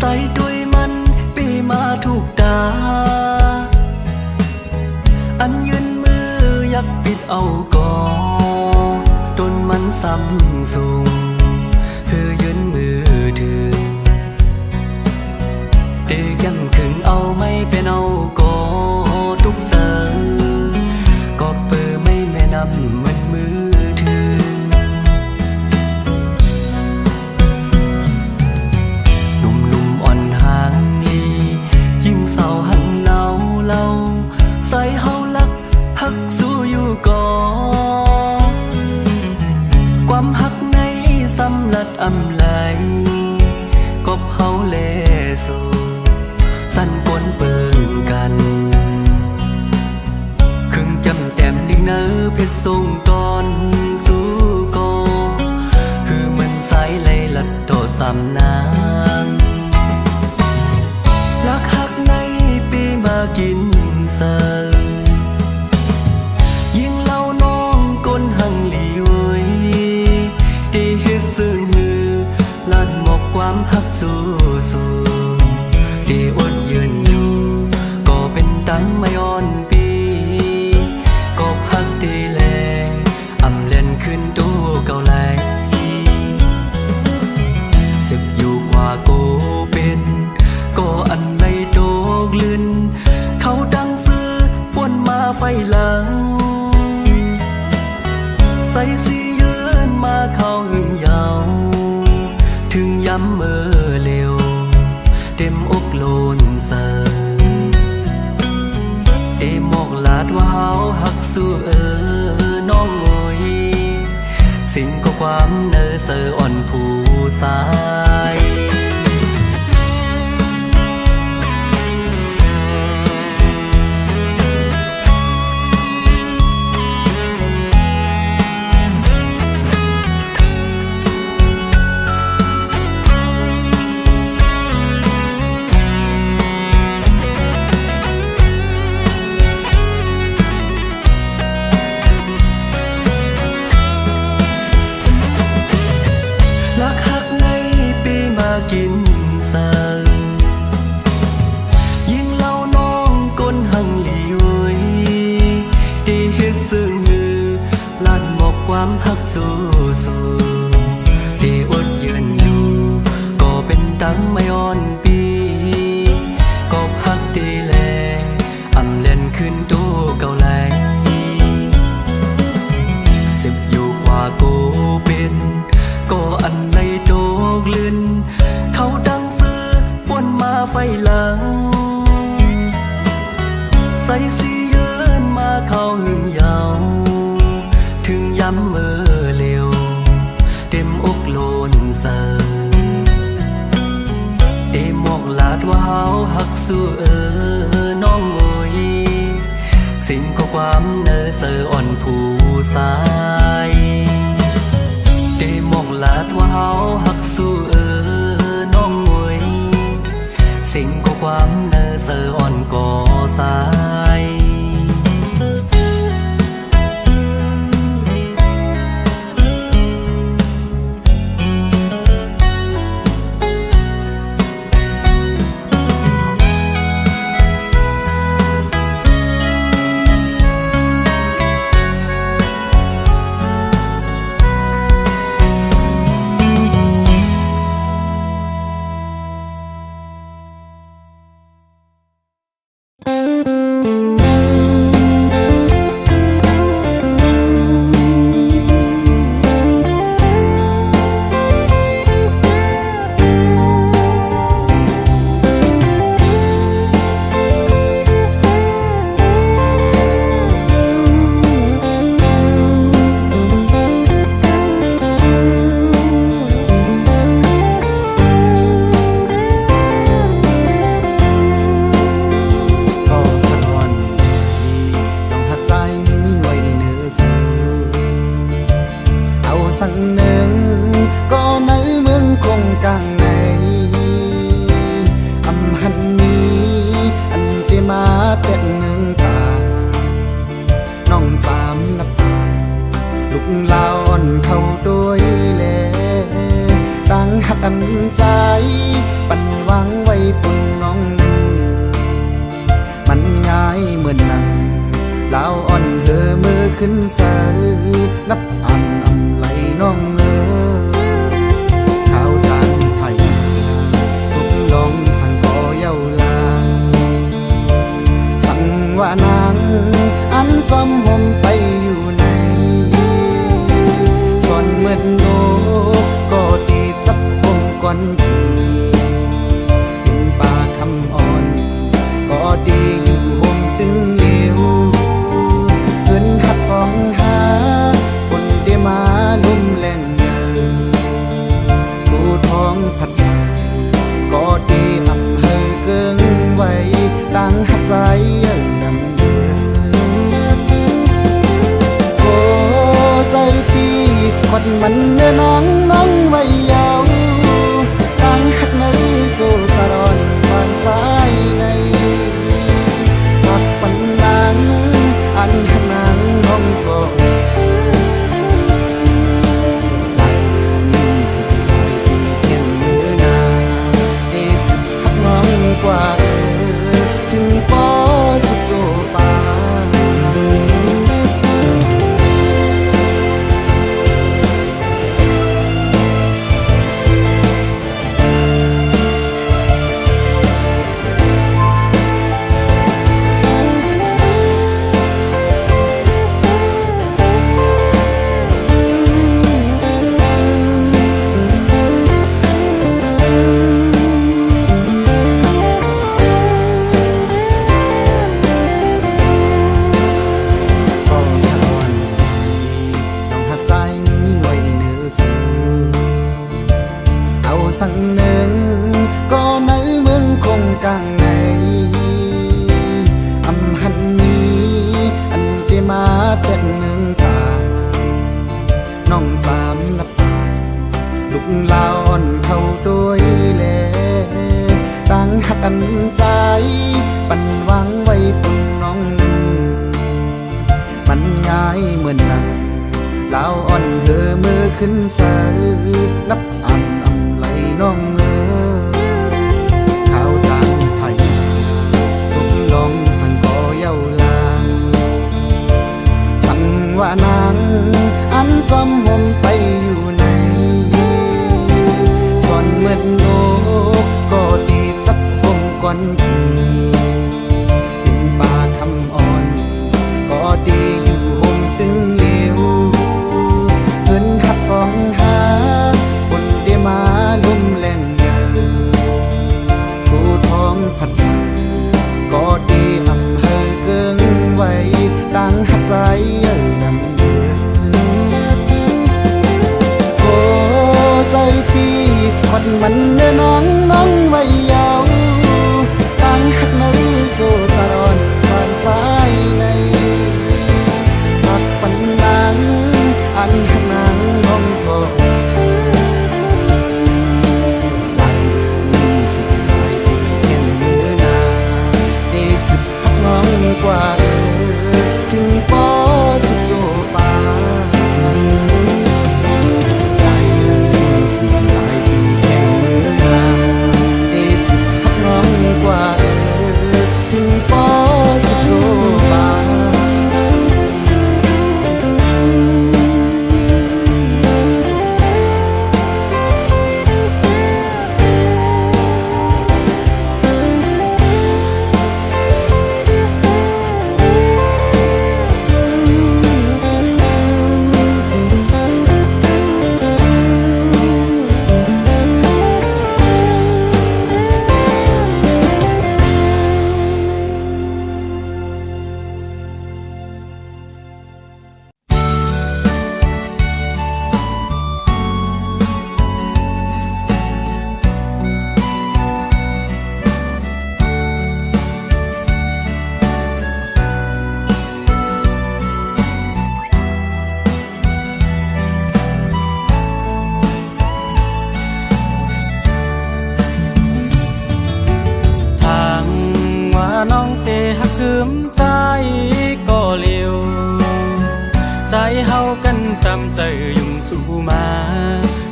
ใส่ด้วยมันปีมาถูกตาอันยืนมืออยากปิดเอาก่อต้นมันซ้ำสูงคือยืนมือถึงเด็กยังขึงเอาไม่เป็นเอาก่อทุกเสือก็เปิดไม่แม่นำมันมือถึงหนุ่มๆอ่อนห่างลียิ่งเศร้าหันเล่าใส่เฮาลักหักสู้อยู่ก่อความหักในสำลัดอำไหลก็เฮาแลสู่สั่นปนเปิงกันครึ่งจำแต้มดึงเนื้อเพชรทรงตอนสู้ก่อคือมันสายไหลลัดต่อสำนางลักหักในปีมากินเสิร์ยิ่งเล่าน้องก้นหังหลีเว้ยได้เฮ็ดซึ้งหือลัดหมอกความหักสู้ได้อดยืนอยู่ก็เป็นตังไม่อ่อนปีก็หักได้แลอำเล่นขึ้นตู้เก่าไหลสึกอยู่กว่าโกเป็นก็อันในโตกลื่นเขาดังซื้อฝนมาไฟหลังใส่สียืนมาเข้าหึงยาวถึงย้ำเมื่อเร็วเต็มอกโลนเสอเอมอกลาดว่าเฮาหักสู้น้องโอยสิ่งก็ความเนอเสออ่อนผู้สายกินเสิร์ยิ่งเล่าน้องก้นหังหลีเว้ยได้เฮ็ดซึ้งหือลัดหมอกความหักสู้ได้อดยืนอยู่ก็เป็นตังไม่อ่อนปีก็หักได้แลอำเล่นขึ้นตู้เก่าไหลสิบอยู่กว่าโกเป็นก็อันในโตกลื่นเขาดังซื้อฝนมาไฟหลังใส่สียืนมาเข้าหึงยาวถึงย้ำเมื่อเร็วเต็มอกโลนเสอเอมอกลาดว่าเฮาหักสู้น้องโอยสิ่งก็ความเนอเสออ่อนผู้สายเอมอกลาดว่าเฮาหักสู้น้องโอยสิ่งก็ความเนอเสออ่อนก่อสาย มือนนังลาวอ่อนเธอมือขึ้นเสือนับอันอำไหลน้องข้าวจานไผ่ทุกลองสั่งก่อเย้าลาสั่งว่านางอันจอมห่มไปอยู่ในส่วนเหมือนโลกก็ดีจับห่มก่อนทียินป่าคำอ่อนก็ดีอยู่ห่มตึงเหลวเงินหักสองหาคนได้มาลุ่มแรงเงาผู้ท้องผัดสาก็ดีอำเภอเกิงไว้ดังหักใจนำเดือโอ้ใจพี่คดมันเนื้อนังน้องไว้ยาวดังหักในสู่จรอนผ่านใจในหักปันนางอันหักนางน้องก็กว่าถึงปอสุดโจปาสั่งหนึ่งก็ในเมืองคงกลางในอำหันนี้อันที่มาเด็ดเมืองตาน้องจามนับปาลูกลาอ่อนเข้าด้วยแลตั้งหักอันใจปันวางไว้ปุ่นน้องมันง่ายเหมือนนังลาวอ่อนเธอมือขึ้นเสือนับอันน้องข้าวจานไผ่ทุกลองสั่งก่อเย้าลาสั่งว่านางอันจอมห่มไปอยู่ในส่วนเหมือนโลกก็ดีจับห่มก่อนทียินป่าคำอ่อนก็ดีอยู่ห่มตึงเหลวเงินหักสองหาคนได้มาลุ่มแรงเงาผู้ท้องผัดสาก็ดีอำเภอเกิงไว้ดังหักใจนำเดือโอ้ใจพี่คดมันเนื้อนังน้องไว้ยาวดังหักในสู่จรอนผ่านใจในหักปันนางอันหักนางน้องก็กว่าถึงปอสุดโจปาหลายมือสิหลายปีแข่งมือนาได้สิพักน้องกว่าถึงปอสุดโจปาคืมใจก็เลี้ยวใจเฮากันตามใจยุ่งสู่มา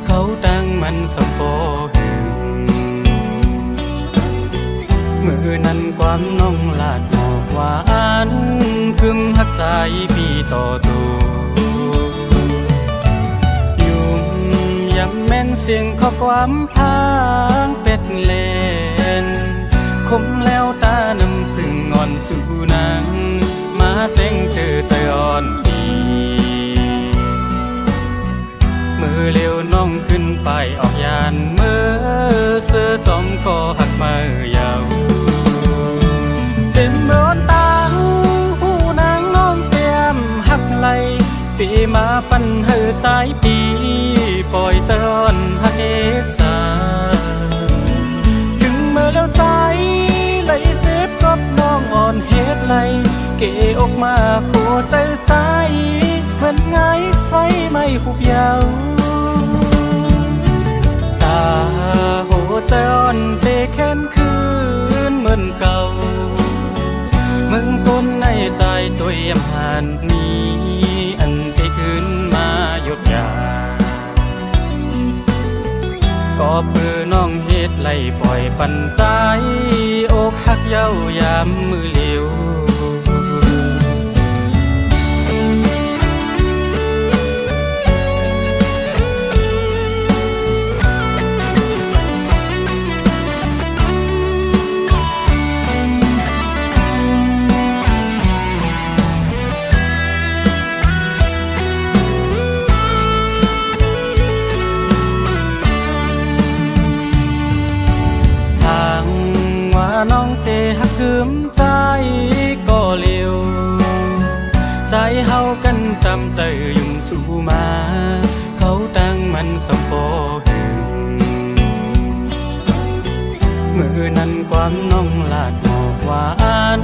เขาตั้งมันสมปอหึงมือนั้นความน้องลาดหมอก หวานคึมหักใจพี่ต่อตัวยุ่มยำแม่นเสียงข้อความพางเป็ดเลนคมแล้วตาน้ำพึ่งอ่อนสู่นางมาเต้งเธอใจอ่อนดีมือเลี้ยวน้องขึ้นไปออกยานมือเสื้อจอมก็หักมือยาวเต็มเมือนตาหูนางน้องเตรียมหักไหลปีมาปันเฮอใจปีปล่อยเจอนหักเอสาถึงเมื่อแล้วใจไหลเจ็บกับน้องอ่อนเฮ็ดไหลเกออกมาโคใจใจเหมือนไงไฟไม่หุบยาวตาโหใจอ่อนเตะแค้นคืนเหมือนเก่ามึงต้นในใจตัวเยี่ยมหันนี้อันที่ขึ้นมาหยุดยาก็เพื่อน้องเฮ็ดไล่ปล่อยปันใจอกหักเย้ายามมือเหลียวน้องเตหักคืมใจก็เลี้ยวใจเฮากันจำใจยุ่งสู่มาเขาตั้งมันสมโปหึงมือนั้นความน้องลาดหมอกหวาน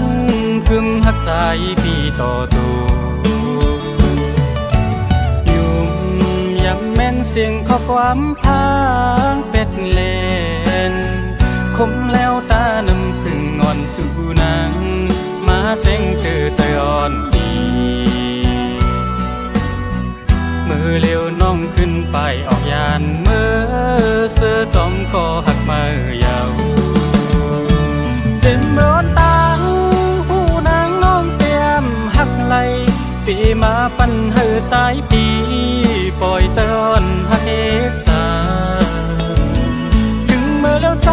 คืมหักใจพี่ต่อตัวยุ่งยำแม่นเสียงข้อความพางเป็ดเลนคมแล้วตาน้ำพึ่งอ่อนสู่นางมาเต้งเธอใจอ่อนดีมือเลี้ยวน้องขึ้นไปออกยานมือเสื้อจอมก็หักมือยาวเต็มร้อนตาหูนางน้องเตรียมหักไหลปีมาปันเฮอใจปีปล่อยใจอ่อนหักเอสาถึงเมื่อแล้วใจ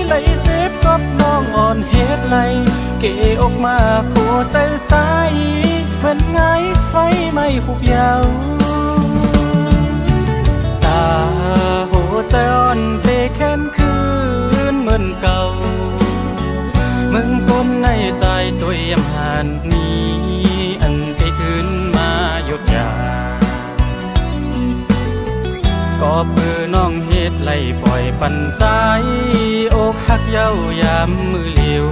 ไหลเจ็บกับน้องอ่อนเฮ็ดไหลเกออกมาโคใจใจเหมือนไงไฟไม่หุบยาวตาโหใจอ่อนเตะแค้นคืนเหมือนเก่ามึงต้นในใจตัวเยี่ยมหันนี้อันที่ขึ้นมาหยุดยาก็เพื่อน้องเฮ็ดไล่ปล่อยปันใจอกหักเย้ายามมือเหลียว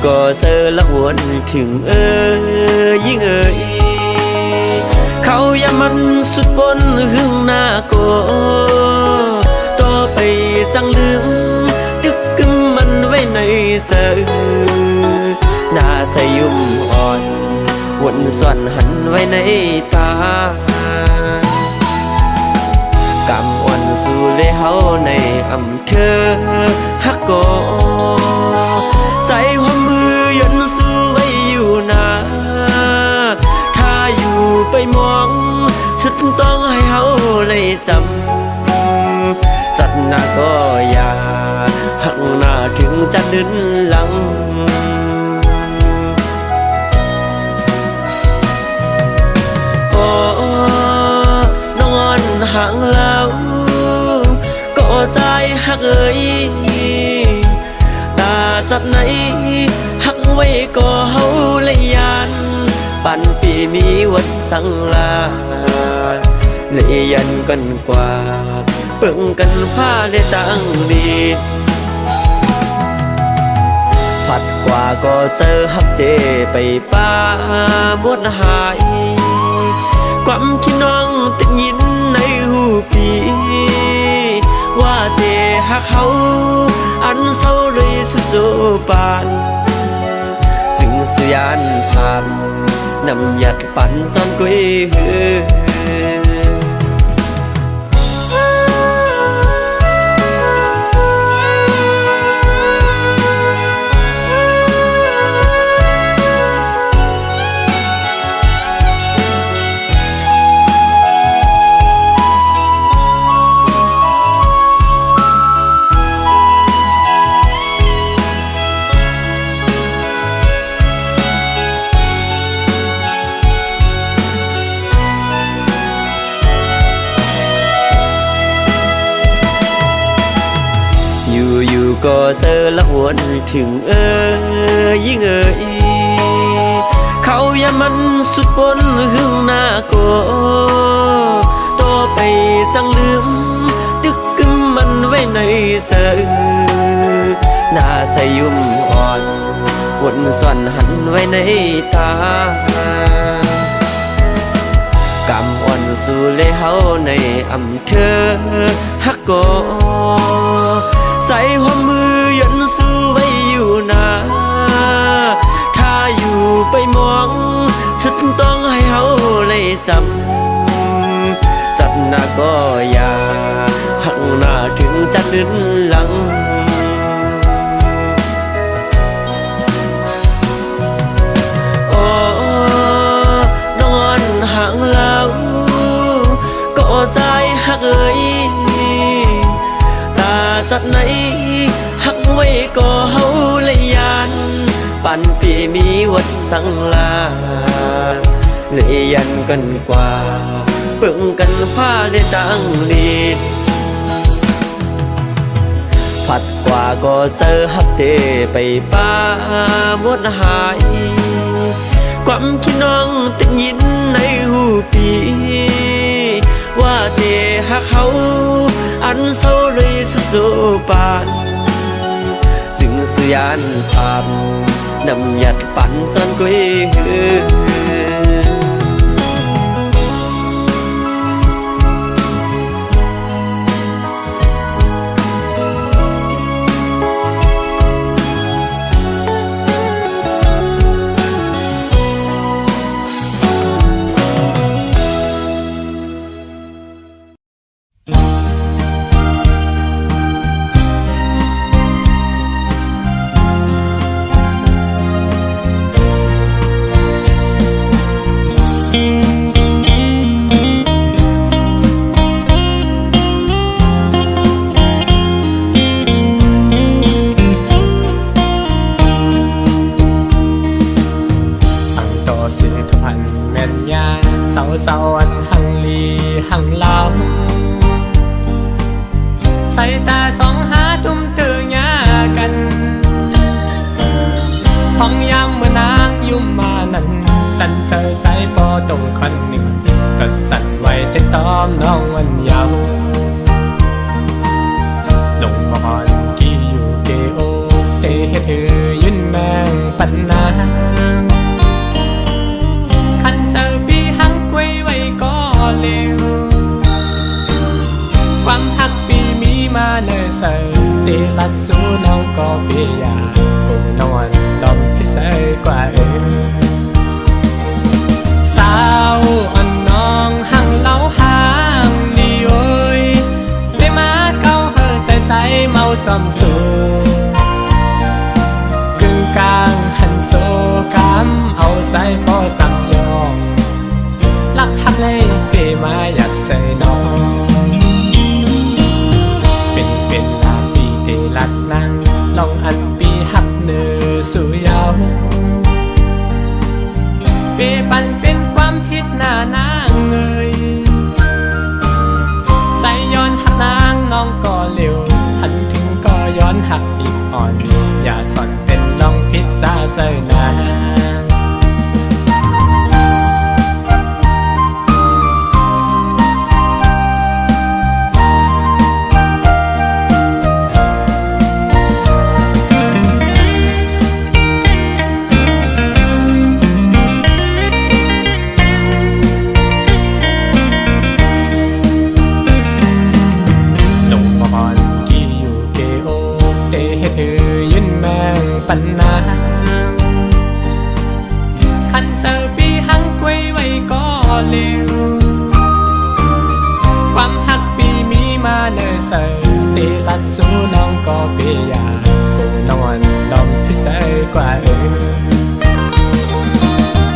ก็เจอละวนถึงยิ่งเขาอย่ามันสุดบนหึงหน้าโกต่อไปสั่งลืมตึกกึมมันไว้ในเสือหน้าใสยุ่มอ่อนวนส่วนหันไว้ในตากำอ่อนสู่เลยเฮาในอำเภอฮักโกใส่หัวมือยันสู้ไว้อยู่นาถ้าอยู่ไปมองสุดต้องให้เฮาเลยจำจัดหน้าก็อย่าหักหน้าถึงจะดึนหลังน หักเอ่ยตาสัตว์ไหนหักไว้ก็เฮาเลยยานปันปีมีวัดสังลาเลยยันกันกว่าเปิ่งกันผ้าได้ตั้งดีผัดกว่าก็เจอฮักเตไปป้าหมดหายความคิดน้องติดยินในหูปีว่าเตหักเขาอันเศร้าเลยสุดโจปานจึงสุยานผ่านนำหยัดปั่นซ่อนกุยอยู่ก็เจอละวนถึงยิ่งเขาอย่ามันสุดปนหึงหน้าก็ต่อไปสั่งลืมตึกกึมมันไว้ในเสือหน้าใสยุ่มอ่อนวนส่วนหันไว้ในตากำอ่อนสู่เลยเฮาในอำเภอฮักโกใส่หัวมือยันสู้ไว้อยู่นาถ้าอยู่ไปมองฉันต้องให้เฮาเลยจำจัดหน้าก็อย่าหักหน้าถึงจะดึนหลังโอ้นอนห่างแล้วก็สายหักเอ่ยสัตว์ไหนหักไว้ก็เฮาเลยยานปันปีมีวัดสังลาเลยยันกันกว่าเปิ่งกันผ้าได้ตั้งลีดผัดกว่าก็เจอฮักเตไปป้าหมดหายความคิดน้องติดยินในหูปีว่าเตหักเขาอันเศร้าเลยสุดโจปานจึงสุยานผ่านนำหยัดปั่นซ่อนกุยเศร้าอันหังลีหังเล่าใส่ตาสองหาตุ้มเตือยากันห้องยามเมื่อนางยุ่มมานั้นจันเจอใส่ปอตรงคนหนึ่งก็สั่นไว้แต่ซ้อมน้องวันเยาว์ลงบอนกี่อยู่เกโอเตเฮ็ดยืนแมงปันนางคันเซอร์ปีหังกวยไว้ก็เร็วความหักปีมีมาเนอเซอร์เตลัดสู้น้องก็เปียกูนอนดอมพิเศษกว่าสาวอ่อนน้องหังเล่าหางดีโอยได้มาเก้าเฮอใส่เมาซ้ำสูกึ่งกลางหันโซกำเอาใส่พอซ้ำยองลักหักเลยเปมาอยากใส่น้องเป็นลาปีเตลัดนั่งลองอันปีหักเนื้อสู่ยาวเปปันเป็นความผิดหน้านางเอ่ยใส่ย้อนหักนางน้องก็เร็วหัน กล้วยไว้ก็เร็วความหักปีมีมาเนอเสยเตลัดสู้น้องก็เปียกูนอนลองพิเศษกว่า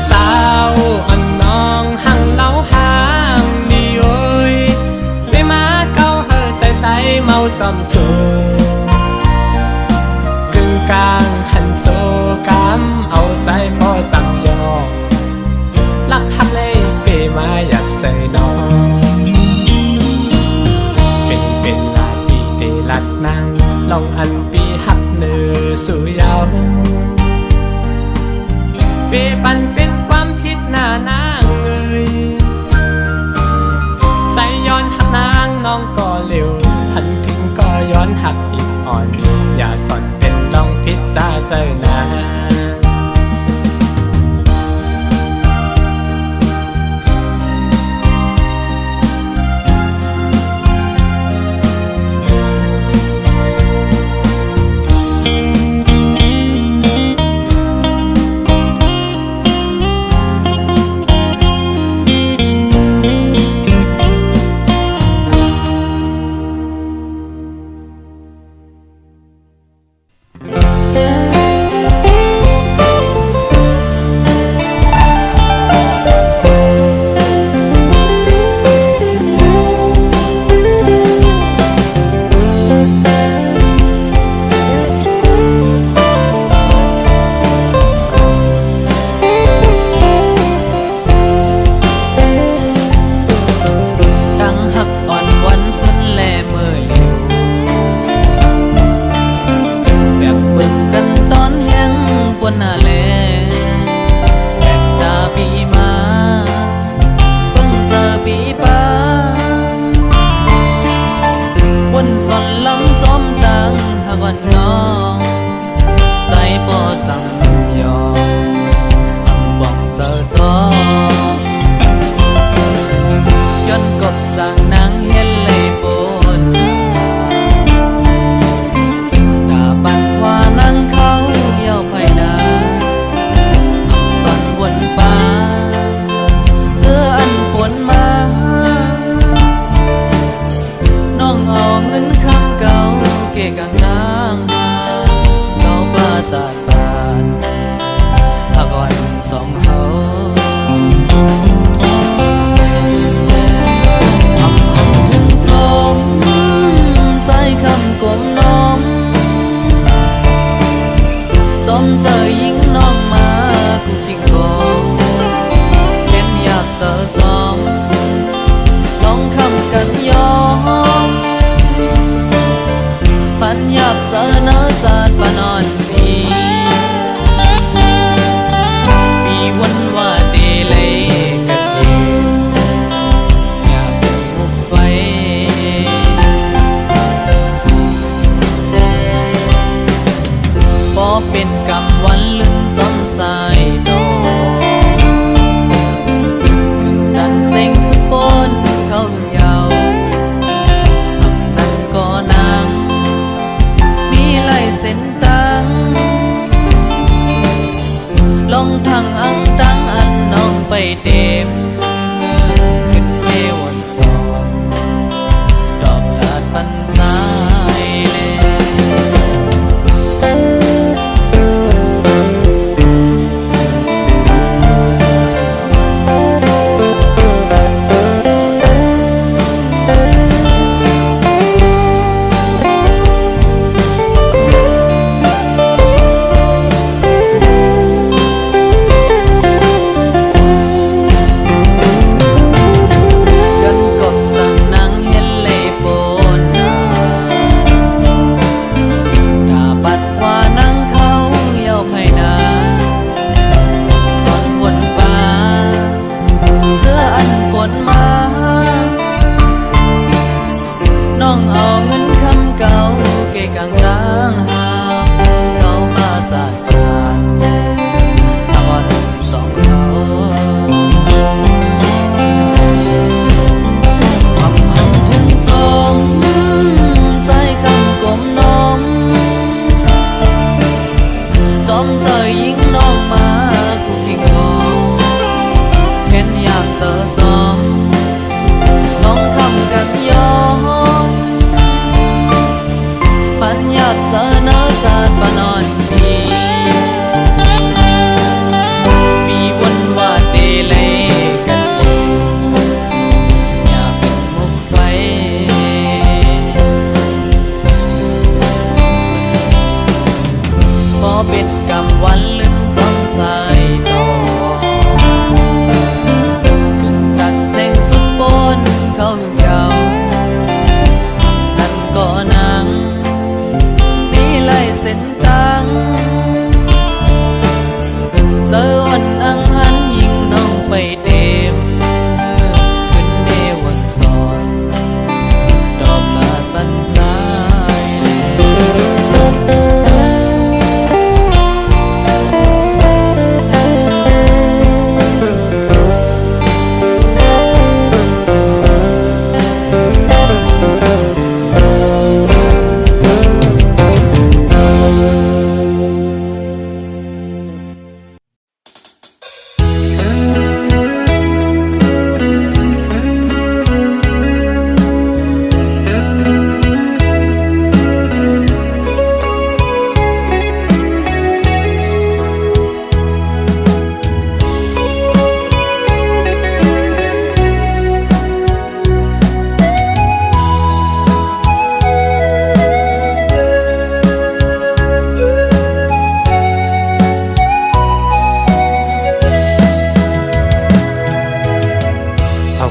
สาวอันน้องหังเล่าหางดีโอยไปมาเก้าเฮอใส่เมาซ้ำสูกึ่งกลางหันโซกำเอาใส่พอสั่งยอลักหักเลยเปมาอยากใส่น้องเป็นลาปีเตลัดนางลองอันปีหักเนื้อสู่ยาวเปปันเป็นความผิดหน้านางเอ่ยใส่ย้อนหักนางน้องก็เร็วหันถึงก็ย้อนหักอีกอ่อนอย่าสอนเป็นน้องพิษซาเสยนา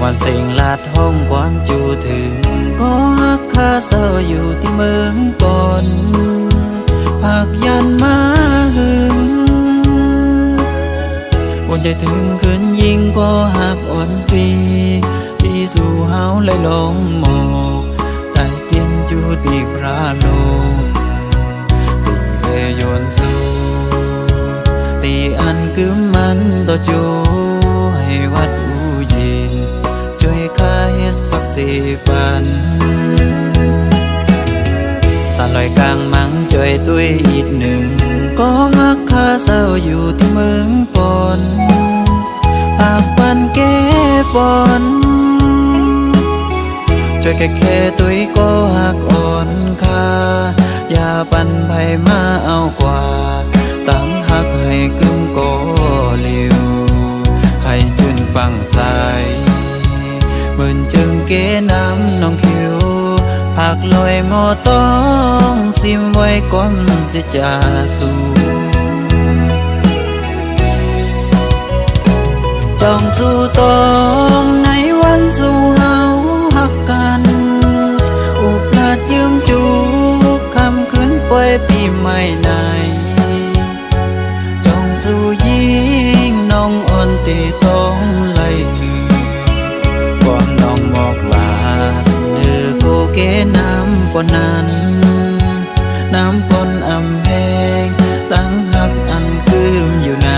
วันเสียงลาดห้องความจูถึงก็ฮักคาเศร้าอยู่ที่เมืองปอนภาคยันมาหึงวนใจถึงคืนยิ่งก็หักอ่อนปีที่สู่เฮาเลยลงหมอกใต้เตียนจูตีพระโลกสิเลยโยนสู่ตีอันคือมันต่อจูให้วัดอูยินช่วยข้าเฮ็ดสักสี่ปันสานลอยกลางมังช่วยตุ้ยอีกหนึ่งก็ฮักคาเศร้าอยู่ที่เมืองปอนปากปันแก้ปอนช่วยแค่ตุ้ยก็หักอ่อนคาอย่าปันไผมาเอากว่าตั้งหักให้กึ่งก็เลียวให้จุนปังใสเหมือนจึงเก๋น้ำน้องคิวผักลอยหมอต้องซิมไว้ก่อนสิจะสู่จ้องสู่ตองในวันสู่เฮาหักกันอุปราชยืมจูคำคืนป่วยปีใหม่ในจ้องสู่ยิ่งน้องอ่อนตีต้องไล่ความน้องหมอกลาเนื้อโกเกน้ำปนนั้นน้ำปนอำแพงตั้งหักอันคืมอยู่ใน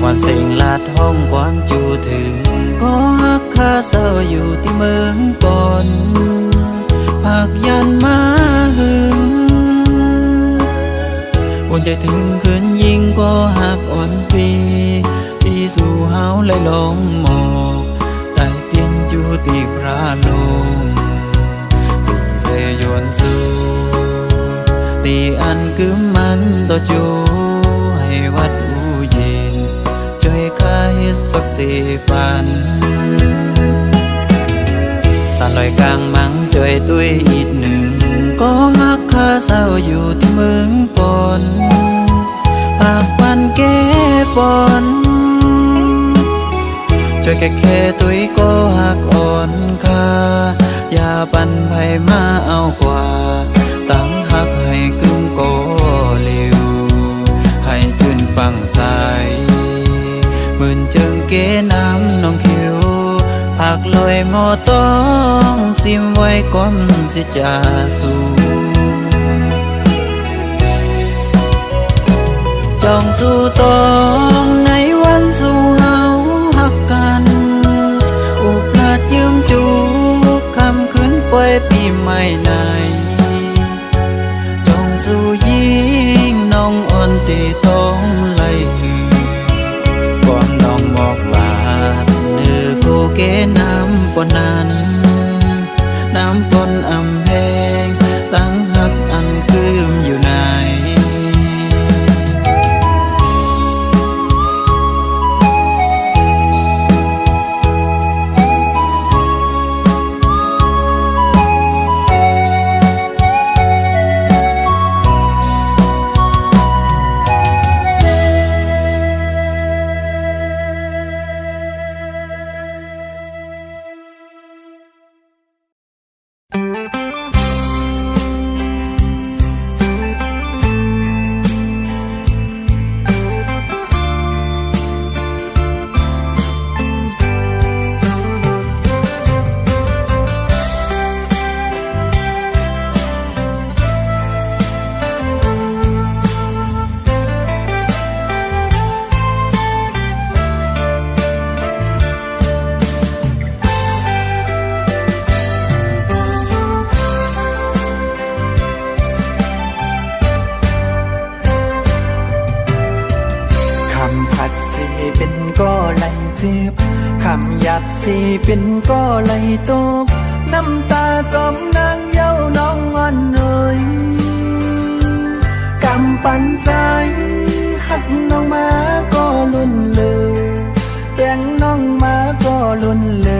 วันเสียงลาดห้องความจูถึงก็ฮักคาเศร้าอยู่ที่เมืองปอนภาคยันมาหึงวนใจถึงคืนยิ่งก็หักอ่อนปีที่สู่เฮาเลยลงหมอกใต้เตียนจูตีพระลงสิเลยโยนสู่ตีอันคือมันต่อจูให้วัดอูยินช่วยข้าเฮ็ดสักสี่ปันสานลอยกลางมังช่วยตุ้ยอีกหนึ่งก็ฮักคาเศร้าอยู่ที่เมืองปอนปากปันแก้ปอนช่วยแค่ตุ้ยก็หักอ่อนคาอย่าปันไผมาเอากว่าตั้งหักให้กึ่งก็เลียวให้จุนปังใสเหมือนจึงเก๋น้ำน้องคิวผักลอยหมอต้องซิมไว้ก่อนสิจะสู่จ้องสู่ตองในวันสู่เฮาหักกันอุปราชยืมจูคำคืนป่วยปีใหม่ในจ้องสู่ยิ่งน้องอ่อนตีต้องไล่ความน้องหมอกลาเนื้อโกเกน้ำปนนั้นน้ำปนอำแพงตั้งหักอันคืมอยู่ใน อยากสิเป็นก็ไหลตกน้ำตาจอมนางเย้าน้องอ่อนเอ่ยกำปั่นสายหักน้องมาก็ลุ่นเลยแบ่งน้องมาก็ลุ่นเล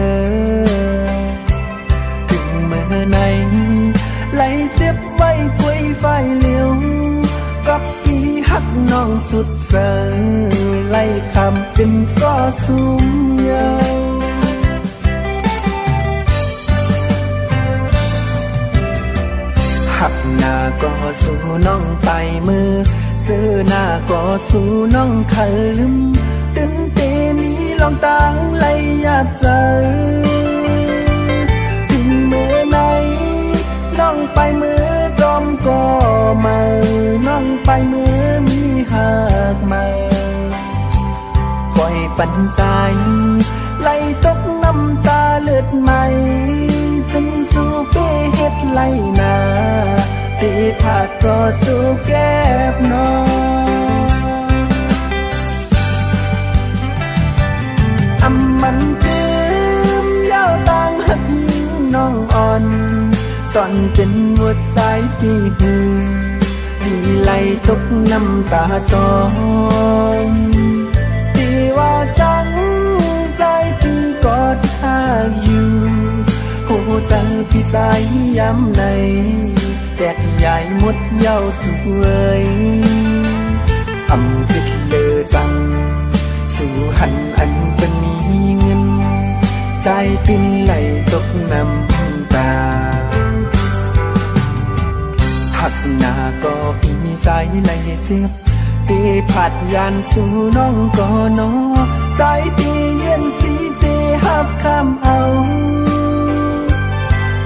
ยถึงเมื่อไหนไหลเสียบไว้คุยไฟเหลียวกับพี่หักน้องสุดเสยไล่คำเป็นก็สูงยาวหักหน้าก็สู่น้องไปมือซื้อหน้าก็สู่น้องเคยลืมตึนเตมีลองตังไหลอยากเจอถึงเมื่อไหนน้องไปมือจอมก็มาน้องไปมือมีหักมาปล่อยปันใจไหลตกน้ำตาเลือดใหม่จึงสู่เป้เฮ็ดไหลนาตีผาดก็สู่แก้บน้องอำมันคืมเย้าต่างหักยิงน้องอ่อนสอนเป็นหมวดสายที่หือดีไหลตกน้ำตาจองที่ว่าจังใจพี่กอดข้าอยู่หัวใจพี่สายย้ำในแตกใหญ่หมดเย้าสวยอำคิดเลอจังสู่หันอันเป็นมีเงินใจติ้นไหลตกน้ำตาหักหน้าก็พี่สายไหลเสียบตีผัดยานสู่น้องก็นอใจตีเย็นสีเสหับคำเอา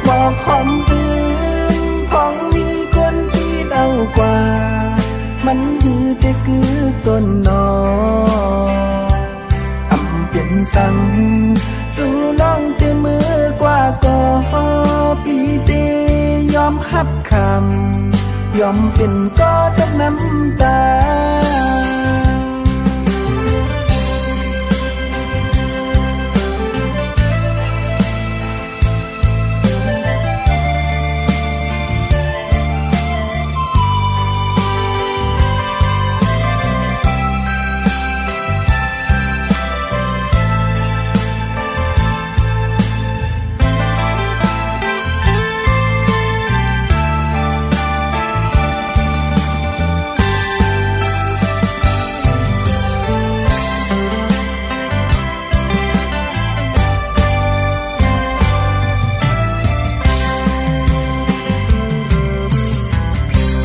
บอกหอมตื่นพองมีคนที่เดากว่ามันยือแต่คือต้นนออำเป็นสังสู่น้องเตมือกว่าก็พี่เตยอมหับคำยอมเป็นก็ต้องน้ำตา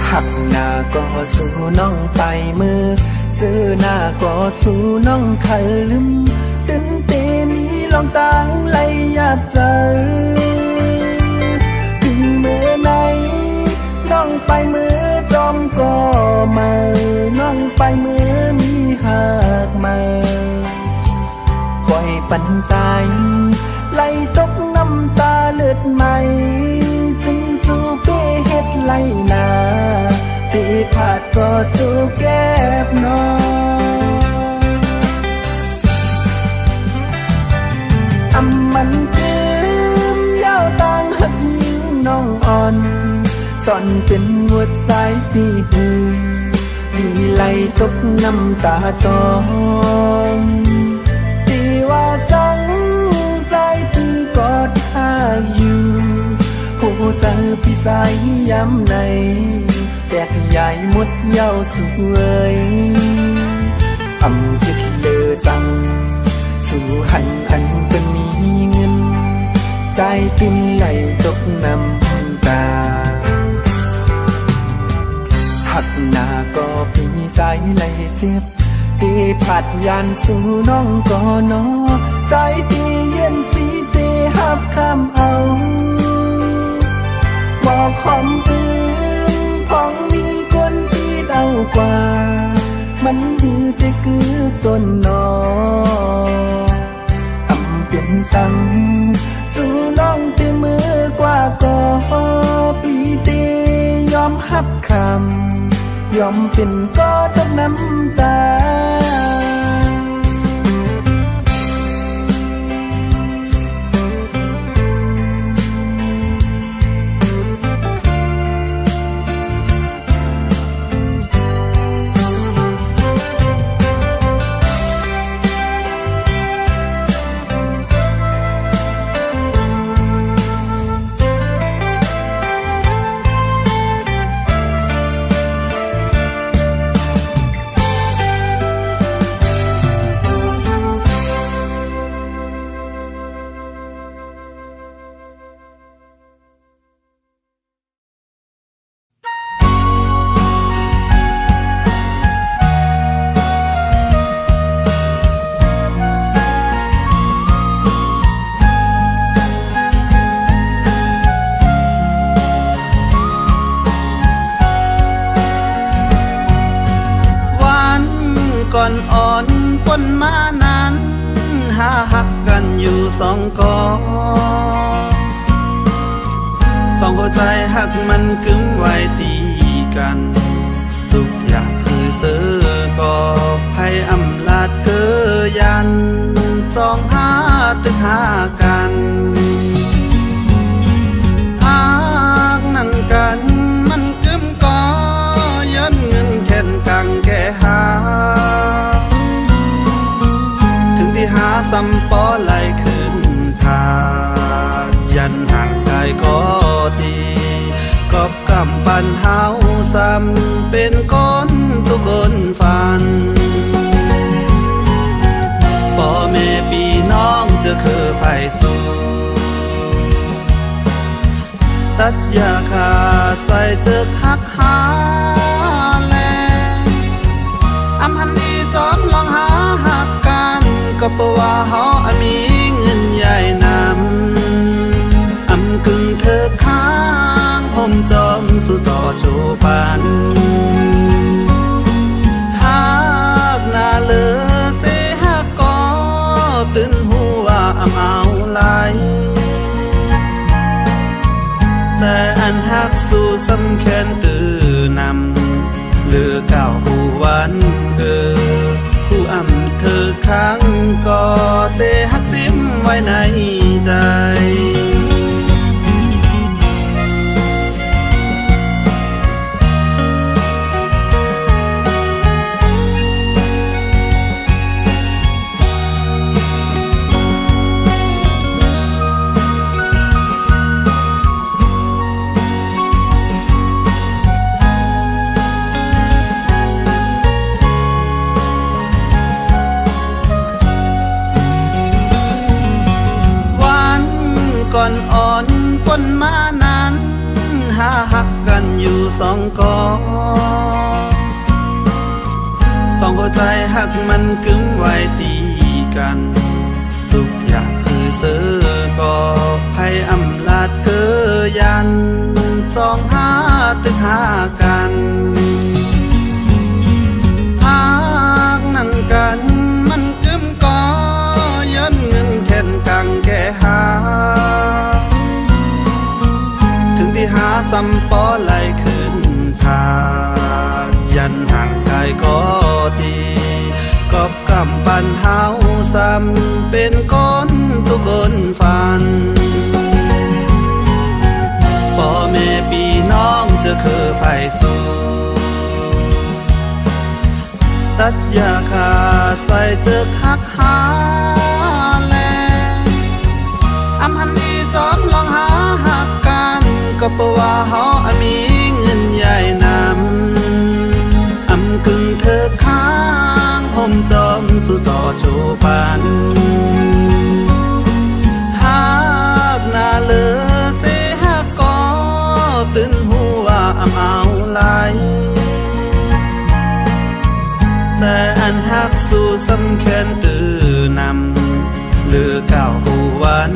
หักหน้าก็สู่น้องไปมือซื้อหน้าก็สู่น้องเคยลืมตึนเตมีลองตังไหลอยากเจอถึงเมื่อไหนน้องไปมือจอมก็มาน้องไปมือมีหักมาปล่อยปันใจไหลตกน้ำตาเลือดใหม่จึงสู่เป้เฮ็ดไหลนาตีผาดก็สู่แก้บน้องอำมันคืมเย้าต่างหักยิงน้องอ่อนสอนเป็นหมวดสายตีหือดีไหลตกน้ำตาจองตีว่าจังใจพี่กอดข้าอยู่หัวใจพี่สายย้ำในแตกใหญ่หมดเย้าสวยอำคิดเลอจังสู่หันอันเป็นมีเงินใจติ้นไหลตกน้ำตาหักหน้าก็พี่สายไหลเสียบตีผัดยานสู่น้องก็นอใจตีเย็นสีเสหับคำเอาบอกหอมตื่นพองมีคนที่เดากว่ามันยือแต่คือต้นนออำเป็นสังสู่น้องเตมือกว่าก็พี่เตยอมหับคำยอมเป็นก็ต้องน้ำตา สองกอสองหัวใจหักมันกึ้มไว้ตีกันทุกอย่างคือเสือกอภัยอำลาดคือยันสองหาตึกหากันหากนั่งกันมันกึ้มกอย้อนเงินแค่นกังแก่หาถึงที่หาซ้ำปอไหลขึ้นทายันห่างกายก็ดีกอบกำปันเฮาซ้ำเป็นก้นทุกคนฝันพ่อแม่พี่น้องจะคือไผสู่ตัดยาคาใส่เจอคักหาแลอำหันนี้จอมลองหาหักกันก็เพราะว่าเฮามีเงินใหญ่นำอำกึ่งเธอค้างผมจอมสู่ต่อโจปันหากหน้าเลือเสหักก็ตื่นหัวอำเอาไหลแต่อันหักสู่สำแค้นตื่นำเลือเก่าผู้วันผู้อำเธอค้างก็เตหักซิมไว้ในใจก่อนอ่อนปนมานั้นหาหักกันอยู่สองกอสองหัวใจหักมันกึ้มไว้ตีกันทุกอย่างคือเสือกอภัยอำลาดคือยันสองหาตึกหากันหากนั่งกันมันกึ้มกอย้อนเงินแค่นกังแก่หาที่หาซ้ำปอไหลขึ้นทายันห่างกายก็ดีกอบกำปันเฮาซ้ำเป็นก้นทุกคนฝันพ่อแม่พี่น้องจะคือไผสู่ตัดยาคาใส่เจอคักหาแลอำหันนี้จอมลองหาหักกันก็เพราะว่าเฮามีเงินใหญ่นำอำกึ่งเธอค้างผมจอมสู่ต่อโจปันหากหน้าเลือเสหักก็ตื่นหัวอำเอาไหลแต่อันหักสู่สำแค้นตื่นนำเลือเก่ากูวัน